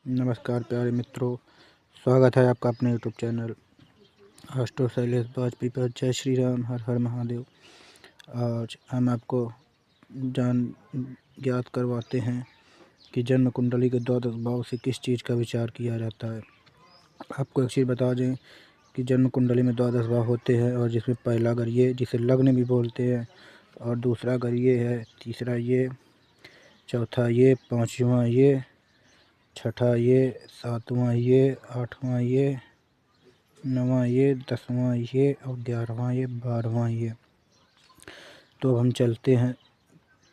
नमस्कार प्यारे मित्रों, स्वागत है आपका अपने यूट्यूब चैनल हॉस्टो शैलेश वाजपेयी पर। जय श्री राम, हर हर महादेव। आज हम आपको ज्ञात करवाते हैं कि जन्म कुंडली के द्वादश भाव से किस चीज़ का विचार किया जाता है। आपको एक चीज़ बता दें कि जन्म कुंडली में द्वादश भाव होते हैं, और जिसमें पहला घर ये जिसे लग्न भी बोलते हैं, और दूसरा घर ये है, तीसरा ये, चौथा ये, पाँचवा ये, छठा ये, सातवां ये, आठवां ये, नौवां ये, 10वां ये और 11वां ये, 12वां ये। तो अब हम चलते हैं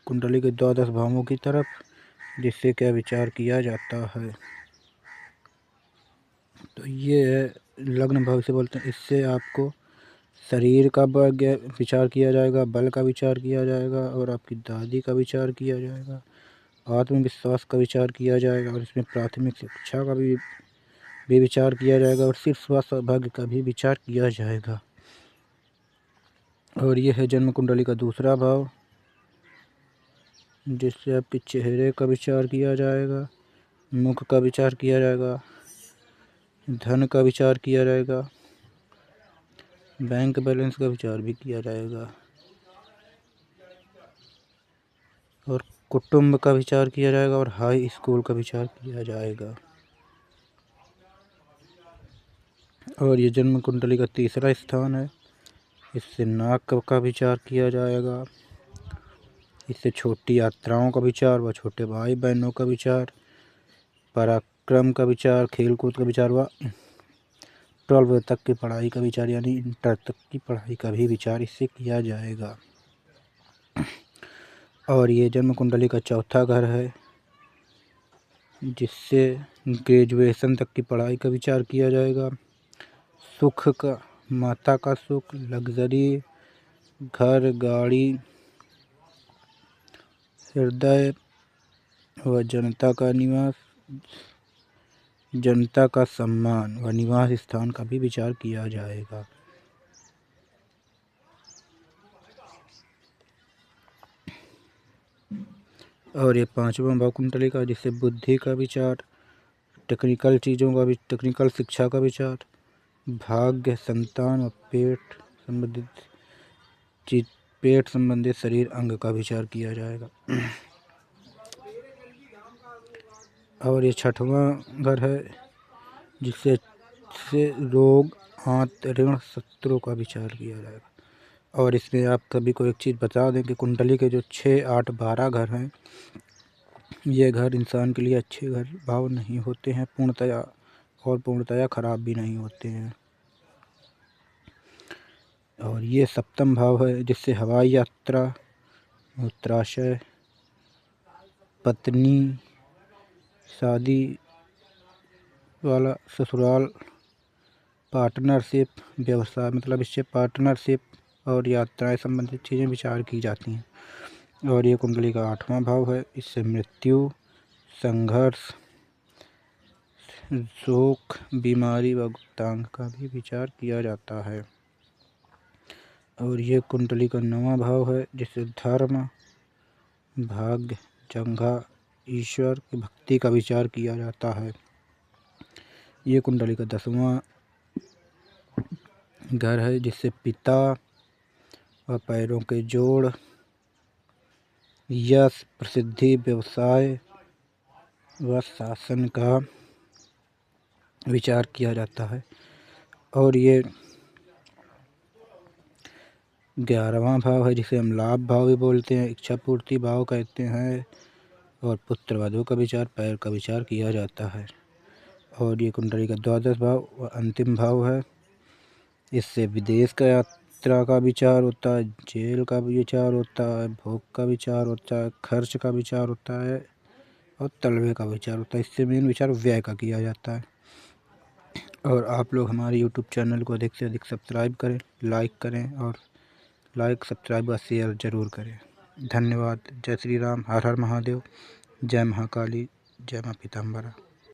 कुंडली के द्वादश भावों की तरफ, जिससे क्या विचार किया जाता है। तो ये है लग्न भाव से बोलते हैं। इससे आपको शरीर का विचार किया जाएगा, बल का विचार किया जाएगा, और आपकी दादी का विचार किया जाएगा, आत्मविश्वास का विचार किया जाएगा, और इसमें प्राथमिक शिक्षा का भी विचार किया जाएगा, और सिर्फ स्वास्थ्य भाग्य का भी विचार किया जाएगा। और यह है जन्म कुंडली का दूसरा भाव, जिससे आपके चेहरे का विचार किया जाएगा, मुख का विचार किया जाएगा, धन का विचार किया जाएगा, बैंक बैलेंस का विचार भी किया जाएगा, और कुटुंब का विचार किया जाएगा, और हाई स्कूल का विचार किया जाएगा। और ये जन्म कुंडली का तीसरा स्थान है। इससे नाक का विचार किया जाएगा, इससे छोटी यात्राओं का विचार व छोटे भाई बहनों का विचार, पराक्रम का विचार, खेलकूद का विचार व 12 तक की पढ़ाई का विचार, यानी इंटर तक की पढ़ाई का भी विचार इससे किया जाएगा। और ये जन्म कुंडली का चौथा घर है, जिससे ग्रेजुएशन तक की पढ़ाई का विचार किया जाएगा। सुख का, माता का सुख, लग्जरी, घर, गाड़ी, हृदय व जनता का निवास, जनता का सम्मान व निवास स्थान का भी विचार किया जाएगा। और ये पांचवा भाव कुंडली का, जिससे बुद्धि का विचार, टेक्निकल चीज़ों का भी, टेक्निकल शिक्षा का विचार, भाग्य, संतान और पेट संबंधित शरीर अंग का विचार किया जाएगा। और ये छठवां घर है, जिससे रोग, आंत, ऋण, शत्रु का विचार किया जाएगा। और इसमें आप सभी को एक चीज़ बता दें कि कुंडली के जो 6, 8, 12 घर हैं, ये घर इंसान के लिए अच्छे घर भाव नहीं होते हैं पूर्णतया, और पूर्णतया खराब भी नहीं होते हैं। और ये सप्तम भाव है, जिससे हवाई यात्रा, मूत्राशय, पत्नी, शादी वाला ससुराल, पार्टनरशिप, व्यवसाय, मतलब इससे पार्टनरशिप और यात्राएं संबंधित चीज़ें विचार की जाती हैं। और ये कुंडली का 8वां भाव है, इससे मृत्यु, संघर्ष, शोक, बीमारी व गुप्तांग का भी विचार किया जाता है। और ये कुंडली का 9वां भाव है, जिससे धर्म, भाग्य, जंघा, ईश्वर की भक्ति का विचार किया जाता है। ये कुंडली का 10वां घर है, जिससे पिता व पैरों के जोड़, यश, प्रसिद्धि, व्यवसाय व शासन का विचार किया जाता है। और ये 11वां भाव है, जिसे हम लाभ भाव भी बोलते हैं, इच्छा पूर्ति भाव कहते हैं, और पुत्र वधू का विचार, पैर का विचार किया जाता है। और ये कुंडली का 12 भाव व अंतिम भाव है। इससे विदेश का यात्रा का विचार होता है, जेल का विचार होता है, भोग का विचार होता है, खर्च का विचार होता है, और तलवे का विचार होता है। इससे मेन विचार व्यय का किया जाता है। और आप लोग हमारे यूट्यूब चैनल को अधिक से अधिक सब्सक्राइब करें, लाइक करें, और लाइक, सब्सक्राइब व शेयर ज़रूर करें। धन्यवाद। जय श्री राम, हर हर महादेव, जय महाकाली, जय माँ पीताम्बरा।